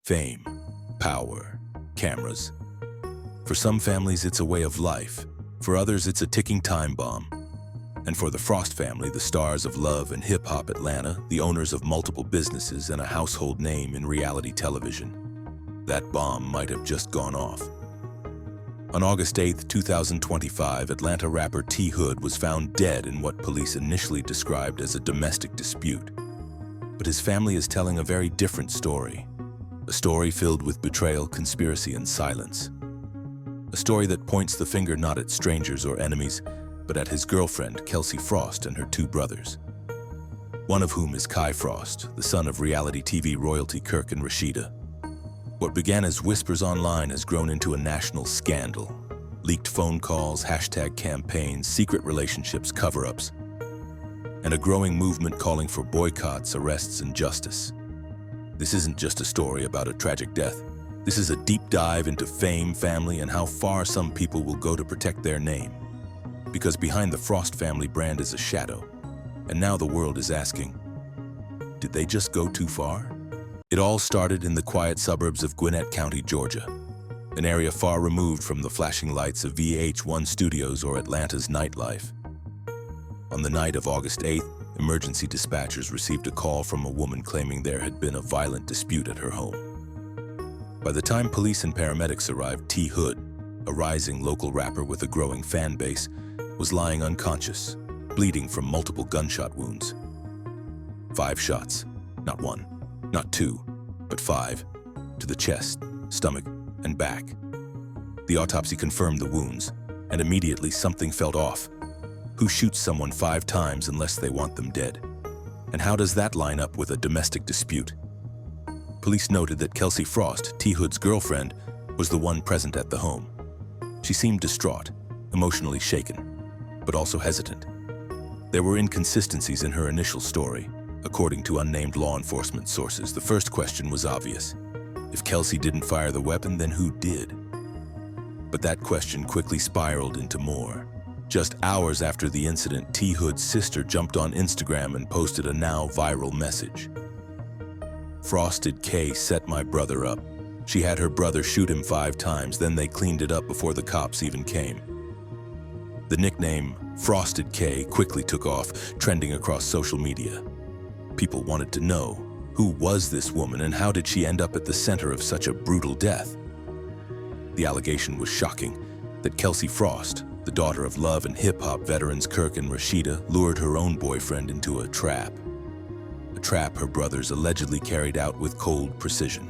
Fame, power, cameras. For some families, it's a way of life. For others, it's a ticking time bomb. And for the Frost family, the stars of love and hip-hop Atlanta, the owners of multiple businesses and a household name in reality television, that bomb might have just gone off. On August 8, 2025, Atlanta rapper Ki11ed was found dead in what police initially described as a domestic dispute. But his family is telling a very different story. A story filled with betrayal, conspiracy, and silence. A story that points the finger not at strangers or enemies, but at his girlfriend, Kelsey Frost, and her two brothers. One of whom is Kai Frost, the son of reality TV royalty Kirk and Rashida. What began as whispers online has grown into a national scandal. Leaked phone calls, hashtag campaigns, secret relationships, cover-ups, and a growing movement calling for boycotts, arrests, and justice. This isn't just a story about a tragic death. This is a deep dive into fame, family, and how far some people will go to protect their name. Because behind the Frost family brand is a shadow, and now the world is asking, did they just go too far? It all started in the quiet suburbs of Gwinnett County, Georgia, an area far removed from the flashing lights of VH1 studios or Atlanta's nightlife. On the night of August 8th, emergency dispatchers received a call from a woman claiming there had been a violent dispute at her home. By the time police and paramedics arrived, Ki11ed, a rising local rapper with a growing fan base, was lying unconscious, bleeding from multiple gunshot wounds. 5 shots, not 1, not 2, but 5, to the chest, stomach, and back. The autopsy confirmed the wounds, and immediately something felt off. Who shoots someone 5 times unless they want them dead? And how does that line up with a domestic dispute? Police noted that Kelsey Frost, Ki11ed's girlfriend, was the one present at the home. She seemed distraught, emotionally shaken, but also hesitant. There were inconsistencies in her initial story. According to unnamed law enforcement sources, the first question was obvious. If Kelsey didn't fire the weapon, then who did? But that question quickly spiraled into more. Just hours after the incident, Ki11ed's sister jumped on Instagram and posted a now viral message. "Frosted K set my brother up. She had her brother shoot him 5 times, then they cleaned it up before the cops even came." The nickname Frosted K quickly took off, trending across social media. People wanted to know, who was this woman and how did she end up at the center of such a brutal death? The allegation was shocking, that Kelsey Frost, the daughter of love and hip-hop veterans Kirk and Rashida, lured her own boyfriend into a trap. A trap her brothers allegedly carried out with cold precision.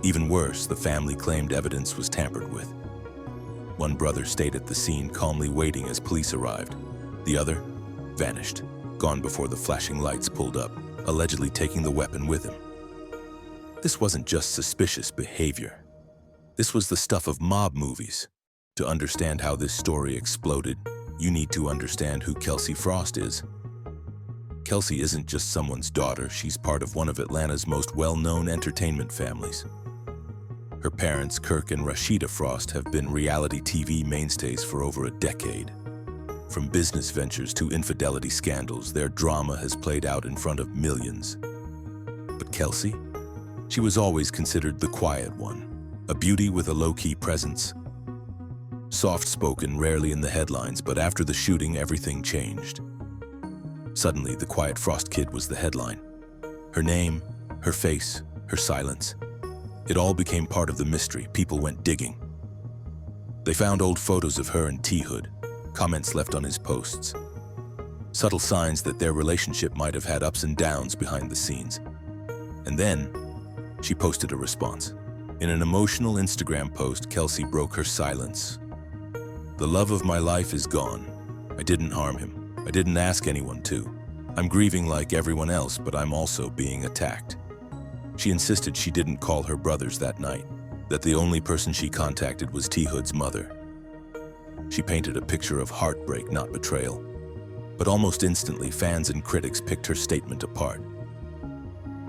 Even worse, the family claimed evidence was tampered with. One brother stayed at the scene calmly waiting as police arrived. The other vanished, gone before the flashing lights pulled up, allegedly taking the weapon with him. This wasn't just suspicious behavior. This was the stuff of mob movies. To understand how this story exploded, you need to understand who Kelsey Frost is. Kelsey isn't just someone's daughter, she's part of one of Atlanta's most well-known entertainment families. Her parents, Kirk and Rashida Frost, have been reality TV mainstays for over a decade. From business ventures to infidelity scandals, their drama has played out in front of millions. But Kelsey? She was always considered the quiet one, a beauty with a low-key presence. Soft-spoken, rarely in the headlines, but after the shooting, everything changed. Suddenly, the quiet Frost kid was the headline. Her name, her face, her silence. It all became part of the mystery. People went digging. They found old photos of her and Ki11ed, comments left on his posts. Subtle signs that their relationship might have had ups and downs behind the scenes. And then, she posted a response. In an emotional Instagram post, Kelsey broke her silence. "The love of my life is gone. I didn't harm him. I didn't ask anyone to. I'm grieving like everyone else, but I'm also being attacked." She insisted she didn't call her brothers that night, that the only person she contacted was Ki11ed's mother. She painted a picture of heartbreak, not betrayal. But almost instantly, fans and critics picked her statement apart.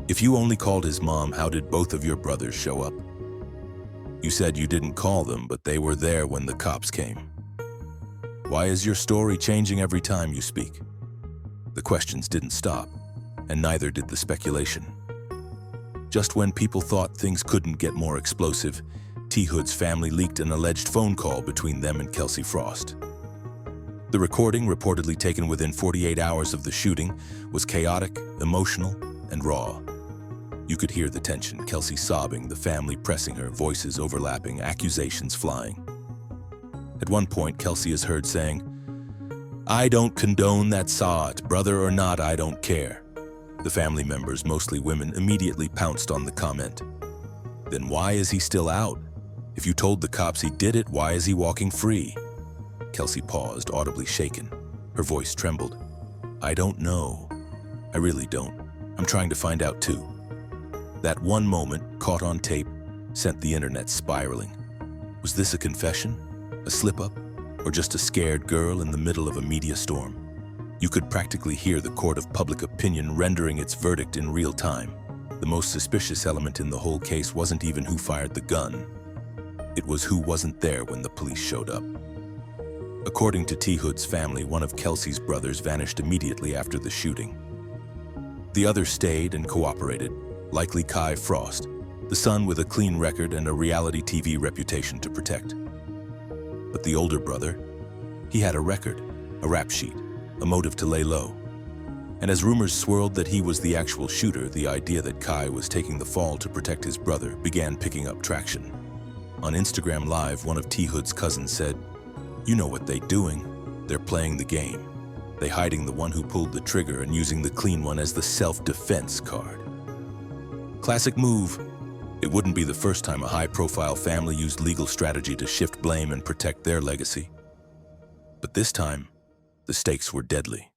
"If you only called his mom, how did both of your brothers show up? You said you didn't call them, but they were there when the cops came. Why is your story changing every time you speak?" The questions didn't stop, and neither did the speculation. Just when people thought things couldn't get more explosive, Ki11ed's family leaked an alleged phone call between them and Kelsey Frost. The recording, reportedly taken within 48 hours of the shooting, was chaotic, emotional, and raw. You could hear the tension, Kelsey sobbing, the family pressing her, voices overlapping, accusations flying. At one point, Kelsey is heard saying, "I don't condone that saw it, brother or not, I don't care." The family members, mostly women, immediately pounced on the comment. Then why is he still out? If you told the cops he did it, why is he walking free? Kelsey paused, audibly shaken. Her voice trembled. "I don't know. I really don't. I'm trying to find out too." That one moment, caught on tape, sent the internet spiraling. Was this a confession? A slip-up? Or just a scared girl in the middle of a media storm? You could practically hear the court of public opinion rendering its verdict in real time. The most suspicious element in the whole case wasn't even who fired the gun. It was who wasn't there when the police showed up. According to Ki11ed's family, one of Kelsey's brothers vanished immediately after the shooting. The other stayed and cooperated, likely Kai Frost, the son with a clean record and a reality TV reputation to protect. But the older brother, he had a record, a rap sheet, a motive to lay low. And as rumors swirled that he was the actual shooter, the idea that Kai was taking the fall to protect his brother began picking up traction. On Instagram Live, one of Ki11ed's cousins said, "You know what they're doing. They're playing the game. They hiding the one who pulled the trigger and using the clean one as the self-defense card." Classic move. It wouldn't be the first time a high-profile family used legal strategy to shift blame and protect their legacy. But this time, the stakes were deadly.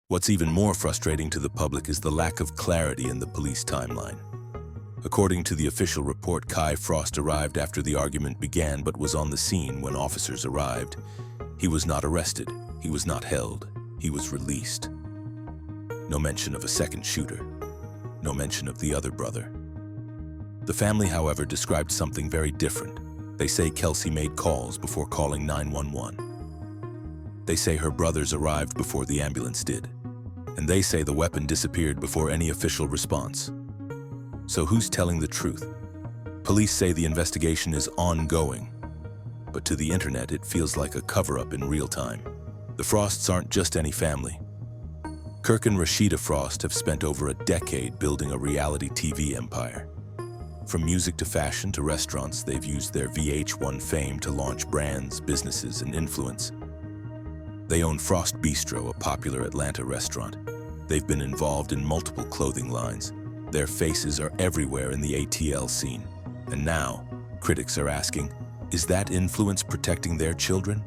What's even more frustrating to the public is the lack of clarity in the police timeline. According to the official report, Kai Frost arrived after the argument began but was on the scene when officers arrived. He was not arrested. He was not held. He was released. No mention of a second shooter. No mention of the other brother. The family, however, described something very different. They say Kelsey made calls before calling 911. They say her brothers arrived before the ambulance did. And they say the weapon disappeared before any official response. So who's telling the truth? Police say the investigation is ongoing. But to the internet, it feels like a cover-up in real time. The Frosts aren't just any family. Kirk and Rashida Frost have spent over a decade building a reality TV empire. From music to fashion to restaurants, they've used their VH1 fame to launch brands, businesses, and influence. They own Frost Bistro, a popular Atlanta restaurant. They've been involved in multiple clothing lines. Their faces are everywhere in the ATL scene. And now, critics are asking, is that influence protecting their children?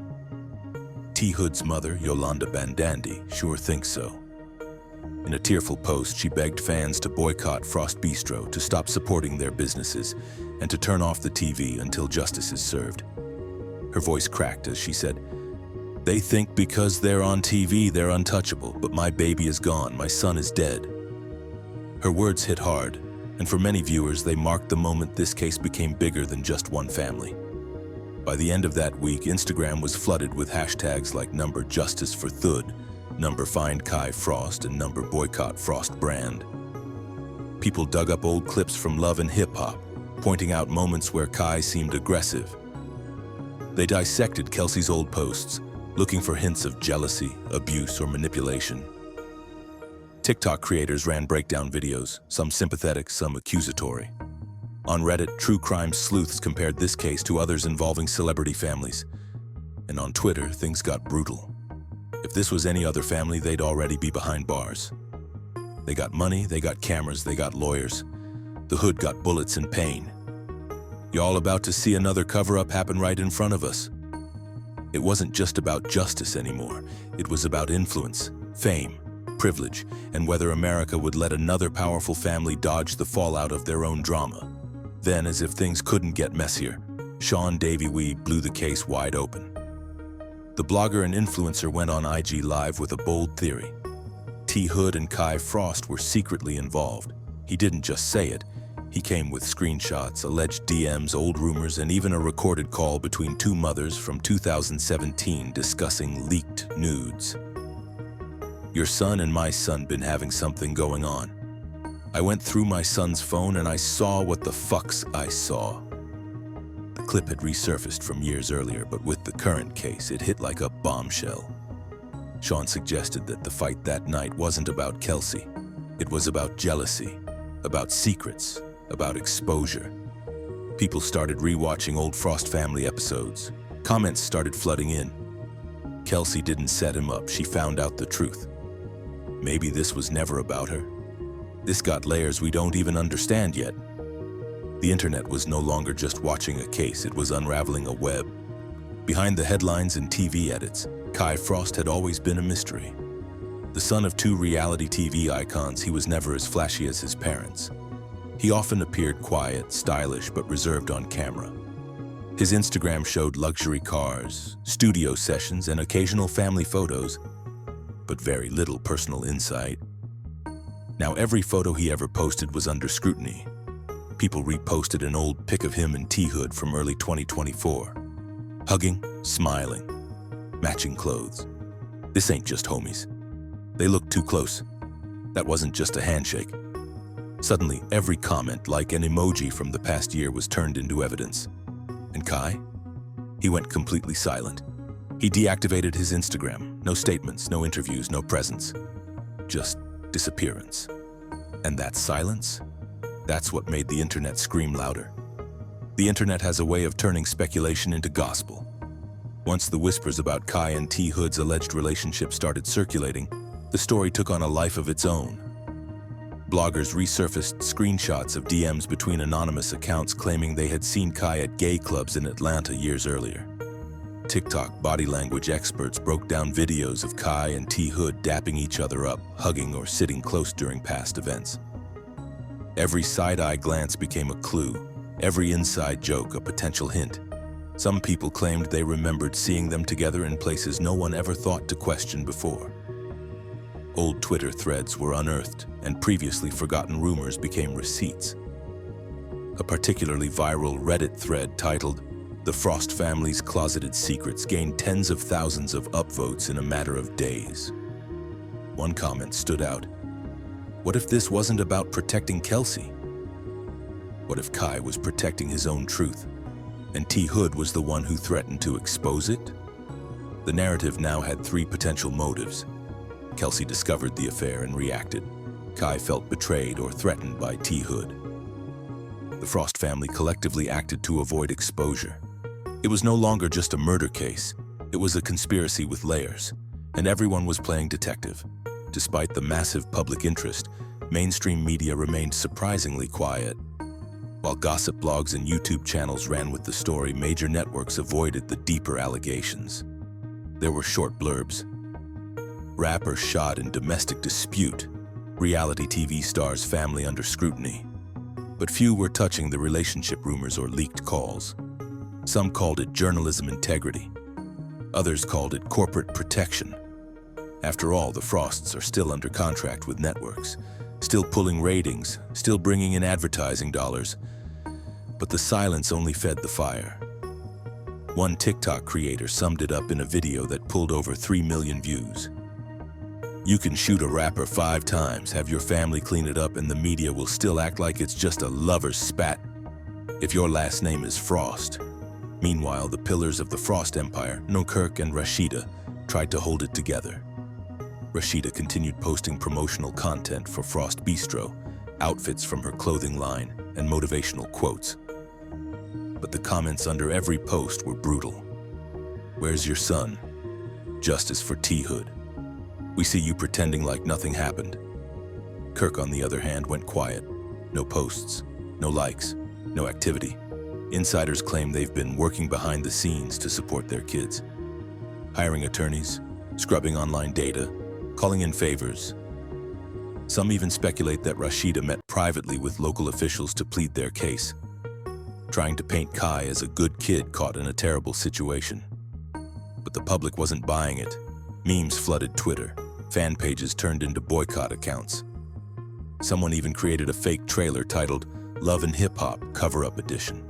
Ki11ed's mother, Yolanda Bandandi, sure thinks so. In a tearful post, she begged fans to boycott Frost Bistro, to stop supporting their businesses, and to turn off the TV until justice is served. Her voice cracked as she said, "They think because they're on TV, they're untouchable, but my baby is gone, my son is dead." Her words hit hard, and for many viewers, they marked the moment this case became bigger than just one family. By the end of that week, Instagram was flooded with hashtags like #JusticeForThud, #FindKai Frost, and #Boycott Frost Brand. People dug up old clips from Love and Hip Hop, pointing out moments where Kai seemed aggressive. They dissected Kelsey's old posts, looking for hints of jealousy, abuse, or manipulation. TikTok creators ran breakdown videos, some sympathetic, some accusatory. On Reddit, true crime sleuths compared this case to others involving celebrity families. And on Twitter, things got brutal. If this was any other family, they'd already be behind bars. They got money, they got cameras, they got lawyers. The hood got bullets and pain. Y'all about to see another cover-up happen right in front of us. It wasn't just about justice anymore. It was about influence, fame, privilege, and whether America would let another powerful family dodge the fallout of their own drama. Then, as if things couldn't get messier, Sean Davy Weed blew the case wide open. The blogger and influencer went on IG Live with a bold theory. Ki11ed and Kai Frost were secretly involved. He didn't just say it. He came with screenshots, alleged DMs, old rumors, and even a recorded call between two mothers from 2017 discussing leaked nudes. "Your son and my son been having something going on. I went through my son's phone and I saw what the fucks I saw. The clip had resurfaced from years earlier, but with the current case, it hit like a bombshell. Sean suggested that the fight that night wasn't about Kelsey. It was about jealousy, about secrets, about exposure. People started rewatching old Frost family episodes. Comments started flooding in. Kelsey didn't set him up, she found out the truth. Maybe this was never about her. This got layers we don't even understand yet. The internet was no longer just watching a case, it was unraveling a web. Behind the headlines and TV edits, Kai Frost had always been a mystery. The son of two reality TV icons, he was never as flashy as his parents. He often appeared quiet, stylish, but reserved on camera. His Instagram showed luxury cars, studio sessions, and occasional family photos, but very little personal insight. Now, every photo he ever posted was under scrutiny. People reposted an old pic of him and Ki11ed from early 2024. Hugging, smiling, matching clothes. This ain't just homies. They looked too close. That wasn't just a handshake. Suddenly, every comment, like an emoji from the past year, was turned into evidence. And Kai? He went completely silent. He deactivated his Instagram. No statements, no interviews, no presence. Just disappearance. And that silence? That's what made the internet scream louder. The internet has a way of turning speculation into gospel. Once the whispers about Kai and Ki11ed's alleged relationship started circulating, the story took on a life of its own. Bloggers resurfaced screenshots of DMs between anonymous accounts claiming they had seen Kai at gay clubs in Atlanta years earlier. TikTok body language experts broke down videos of Kai and Ki11ed dapping each other up, hugging or sitting close during past events. Every side-eye glance became a clue, every inside joke a potential hint. Some people claimed they remembered seeing them together in places no one ever thought to question before. Old Twitter threads were unearthed, and previously forgotten rumors became receipts. A particularly viral Reddit thread titled, "The Frost Family's Closeted Secrets" gained tens of thousands of upvotes in a matter of days. One comment stood out. What if this wasn't about protecting Kelsey? What if Kai was protecting his own truth, and Ki11ed was the one who threatened to expose it? The narrative now had three potential motives. Kelsey discovered the affair and reacted. Kai felt betrayed or threatened by Ki11ed. The Frost family collectively acted to avoid exposure. It was no longer just a murder case. It was a conspiracy with layers, and everyone was playing detective. Despite the massive public interest, mainstream media remained surprisingly quiet. While gossip blogs and YouTube channels ran with the story, major networks avoided the deeper allegations. There were short blurbs. Rapper shot in domestic dispute. Reality TV star's family under scrutiny. But few were touching the relationship rumors or leaked calls. Some called it journalism integrity. Others called it corporate protection. After all, the Frosts are still under contract with networks, still pulling ratings, still bringing in advertising dollars. But the silence only fed the fire. One TikTok creator summed it up in a video that pulled over 3 million views. You can shoot a rapper 5 times, have your family clean it up, and the media will still act like it's just a lover's spat if your last name is Frost. Meanwhile, the pillars of the Frost Empire, Kirk and Rashida, tried to hold it together. Rashida continued posting promotional content for Frost Bistro, outfits from her clothing line, and motivational quotes. But the comments under every post were brutal. Where's your son? Justice for Ki11ed. We see you pretending like nothing happened. Kirk, on the other hand, went quiet. No posts, no likes, no activity. Insiders claim they've been working behind the scenes to support their kids. Hiring attorneys, scrubbing online data, calling in favors. Some even speculate that Rashida met privately with local officials to plead their case, trying to paint Kai as a good kid caught in a terrible situation. But the public wasn't buying it. Memes flooded Twitter. Fan pages turned into boycott accounts. Someone even created a fake trailer titled Love and Hip Hop Cover-Up Edition.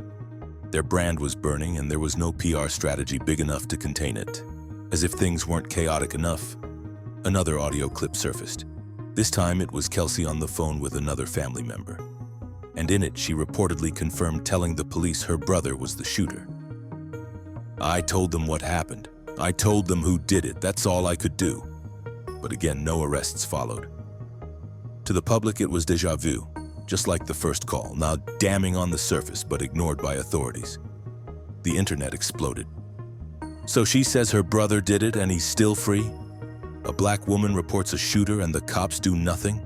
Their brand was burning, and there was no PR strategy big enough to contain it. As if things weren't chaotic enough, another audio clip surfaced. This time it was Kelsey on the phone with another family member. And in it, she reportedly confirmed telling the police her brother was the shooter. "I told them what happened. I told them who did it. That's all I could do." But again, no arrests followed. To the public, it was déjà vu, just like the first call, now damning on the surface but ignored by authorities. The internet exploded. So she says her brother did it and he's still free? A black woman reports a shooter and the cops do nothing?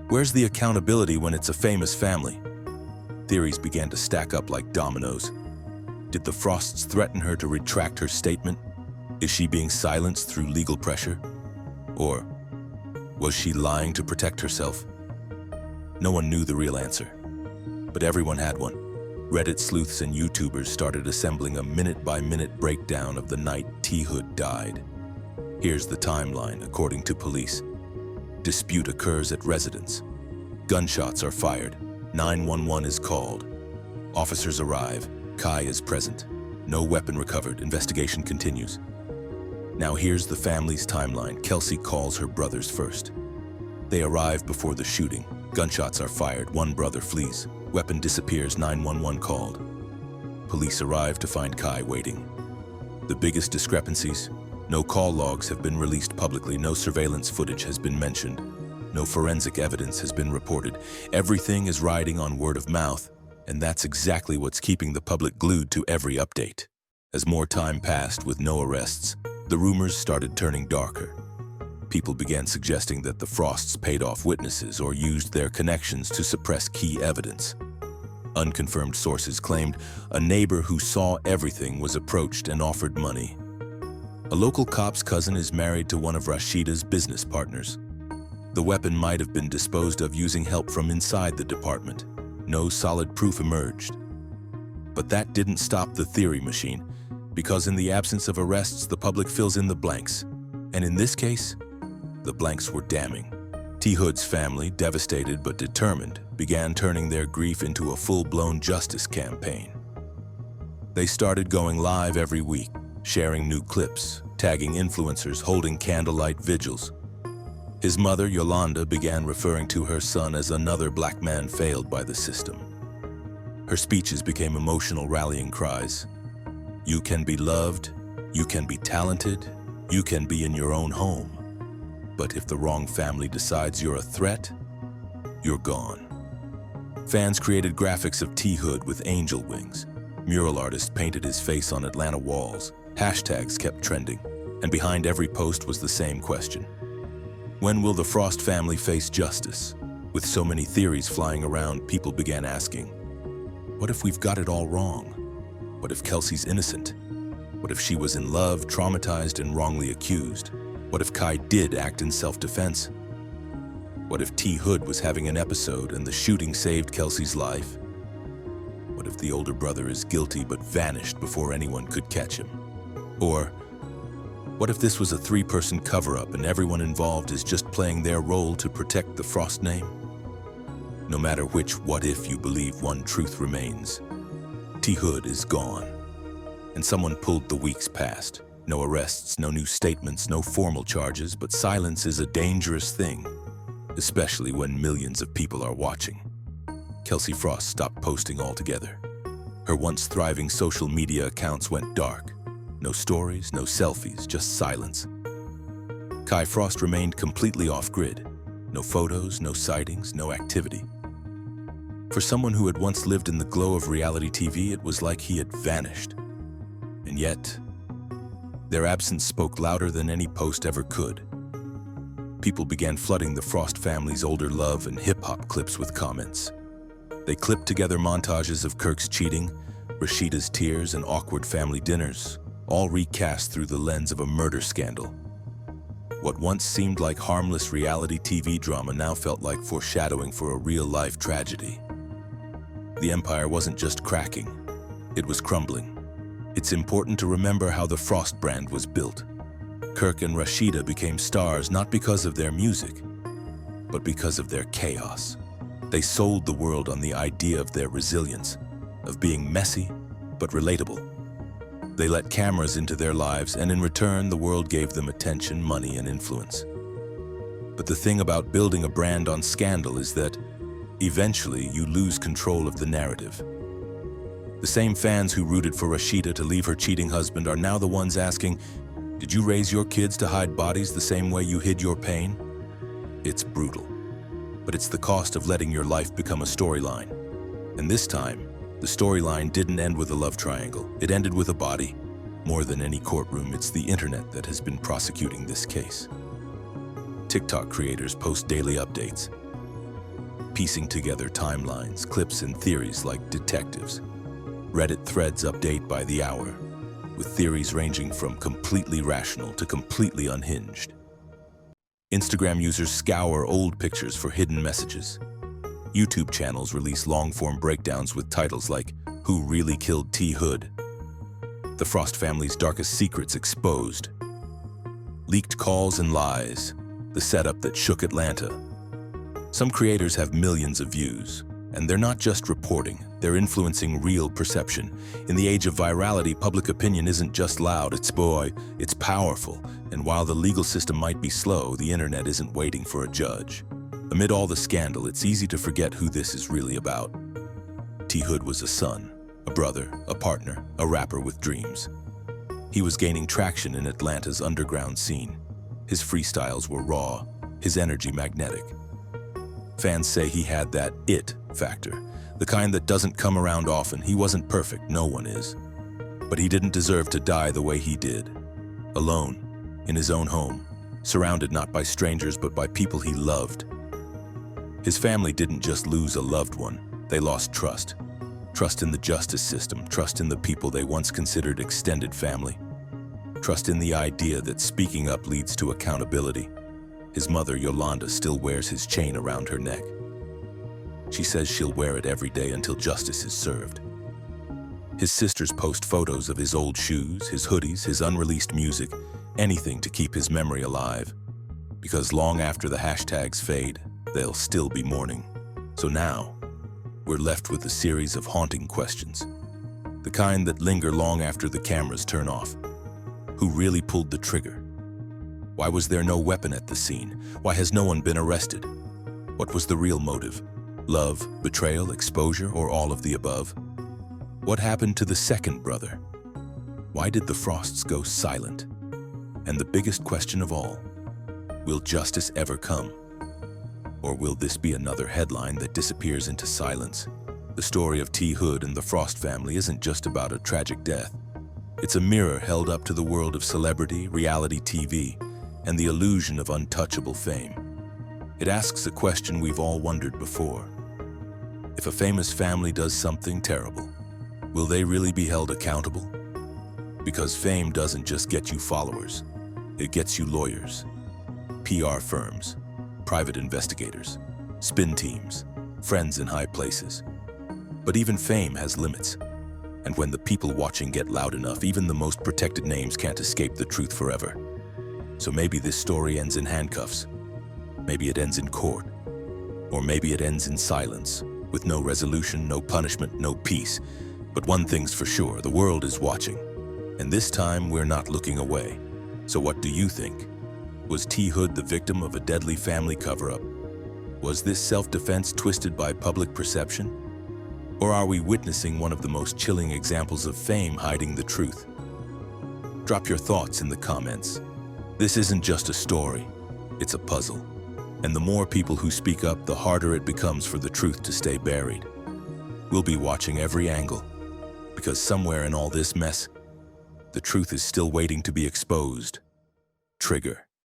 Where's the accountability when it's a famous family? Theories began to stack up like dominoes. Did the Frosts threaten her to retract her statement? Is she being silenced through legal pressure? Or was she lying to protect herself? No one knew the real answer, but everyone had one. Reddit sleuths and YouTubers started assembling a minute-by-minute breakdown of the night Ki11ed died. Here's the timeline, according to police. Dispute occurs at residence. Gunshots are fired. 911 is called. Officers arrive. Kai is present. No weapon recovered. Investigation continues. Now here's the family's timeline. Kelsey calls her brothers first. They arrive before the shooting. Gunshots are fired. One brother flees. Weapon disappears. 911 called. Police arrive to find Kai waiting. The biggest discrepancies? No call logs have been released publicly. No surveillance footage has been mentioned. No forensic evidence has been reported. Everything is riding on word of mouth, and that's exactly what's keeping the public glued to every update. As more time passed with no arrests, the rumors started turning darker. People began suggesting that the Frosts paid off witnesses or used their connections to suppress key evidence. Unconfirmed sources claimed a neighbor who saw everything was approached and offered money. A local cop's cousin is married to one of Rashida's business partners. The weapon might have been disposed of using help from inside the department. No solid proof emerged. But that didn't stop the theory machine, because in the absence of arrests, the public fills in the blanks. And in this case, the blanks were damning. Ki11ed's family, devastated but determined, began turning their grief into a full-blown justice campaign. They started going live every week, sharing new clips, tagging influencers, holding candlelight vigils. His mother, Yolanda, began referring to her son as another black man failed by the system. Her speeches became emotional rallying cries. You can be loved, you can be talented, you can be in your own home. But if the wrong family decides you're a threat, you're gone. Fans created graphics of Ki11ed with angel wings. Mural artists painted his face on Atlanta walls. Hashtags kept trending, and behind every post was the same question. When will the Frost family face justice? With so many theories flying around, people began asking, what if we've got it all wrong? What if Kelsey's innocent? What if she was in love, traumatized, and wrongly accused? What if Kai did act in self-defense? What if Ki11ed was having an episode and the shooting saved Kelsey's life? What if the older brother is guilty but vanished before anyone could catch him? Or what if this was a three-person cover-up and everyone involved is just playing their role to protect the Frost name? No matter which what if you believe, one truth remains. Ki11ed is gone. And someone pulled the weeks past. No arrests, no new statements, no formal charges, but silence is a dangerous thing, especially when millions of people are watching. Kelsey Frost stopped posting altogether. Her once thriving social media accounts went dark. No stories, no selfies, just silence. Kai Frost remained completely off-grid. No photos, no sightings, no activity. For someone who had once lived in the glow of reality TV, it was like he had vanished. And yet, their absence spoke louder than any post ever could. People began flooding the Frost family's older love and hip-hop clips with comments. They clipped together montages of Kirk's cheating, Rashida's tears, and awkward family dinners, all recast through the lens of a murder scandal. What once seemed like harmless reality TV drama now felt like foreshadowing for a real-life tragedy. The empire wasn't just cracking, it was crumbling. It's important to remember how the Frost brand was built. Kirk and Rashida became stars not because of their music, but because of their chaos. They sold the world on the idea of their resilience, of being messy but relatable. They let cameras into their lives, and in return, the world gave them attention, money, and influence. But the thing about building a brand on scandal is that eventually you lose control of the narrative. The same fans who rooted for Rashida to leave her cheating husband are now the ones asking, did you raise your kids to hide bodies the same way you hid your pain? It's brutal, but it's the cost of letting your life become a storyline. And this time, the storyline didn't end with a love triangle. It ended with a body. More than any courtroom, it's the internet that has been prosecuting this case. TikTok creators post daily updates, piecing together timelines, clips, and theories like detectives. Reddit threads update by the hour, with theories ranging from completely rational to completely unhinged. Instagram users scour old pictures for hidden messages. YouTube channels release long-form breakdowns with titles like Who Really Killed Ki11ed? The Frost family's darkest secrets exposed. Leaked calls and lies, the setup that shook Atlanta. Some creators have millions of views, and they're not just reporting, they're influencing real perception. In the age of virality, public opinion isn't just loud, it's powerful. And while the legal system might be slow, the internet isn't waiting for a judge. Amid all the scandal, it's easy to forget who this is really about. Ki11ed was a son, a brother, a partner, a rapper with dreams. He was gaining traction in Atlanta's underground scene. His freestyles were raw, his energy magnetic. Fans say he had that it factor, the kind that doesn't come around often. He wasn't perfect, no one is. But he didn't deserve to die the way he did. Alone, in his own home, surrounded not by strangers but by people he loved. His family didn't just lose a loved one, they lost trust. Trust in the justice system, trust in the people they once considered extended family. Trust in the idea that speaking up leads to accountability. His mother, Yolanda, still wears his chain around her neck. She says she'll wear it every day until justice is served. His sisters post photos of his old shoes, his hoodies, his unreleased music, anything to keep his memory alive. Because long after the hashtags fade, they'll still be mourning. So now, we're left with a series of haunting questions. The kind that linger long after the cameras turn off. Who really pulled the trigger? Why was there no weapon at the scene? Why has no one been arrested? What was the real motive? Love, betrayal, exposure, or all of the above? What happened to the second brother? Why did the Frosts go silent? And the biggest question of all, will justice ever come? Or will this be another headline that disappears into silence? The story of Ki11ed and the Frost family isn't just about a tragic death. It's a mirror held up to the world of celebrity, reality TV, and the illusion of untouchable fame. It asks a question we've all wondered before. If a famous family does something terrible, will they really be held accountable? Because fame doesn't just get you followers, it gets you lawyers, PR firms, private investigators, spin teams, friends in high places. But even fame has limits. And when the people watching get loud enough, even the most protected names can't escape the truth forever. So maybe this story ends in handcuffs. Maybe it ends in court. Or maybe it ends in silence, with no resolution, no punishment, no peace. But one thing's for sure, the world is watching. And this time, we're not looking away. So what do you think? Was Ki11ed the victim of a deadly family cover-up? Was this self-defense twisted by public perception? Or are we witnessing one of the most chilling examples of fame hiding the truth? Drop your thoughts in the comments. This isn't just a story, it's a puzzle. And the more people who speak up, the harder it becomes for the truth to stay buried. We'll be watching every angle, because somewhere in all this mess, the truth is still waiting to be exposed. Trigger.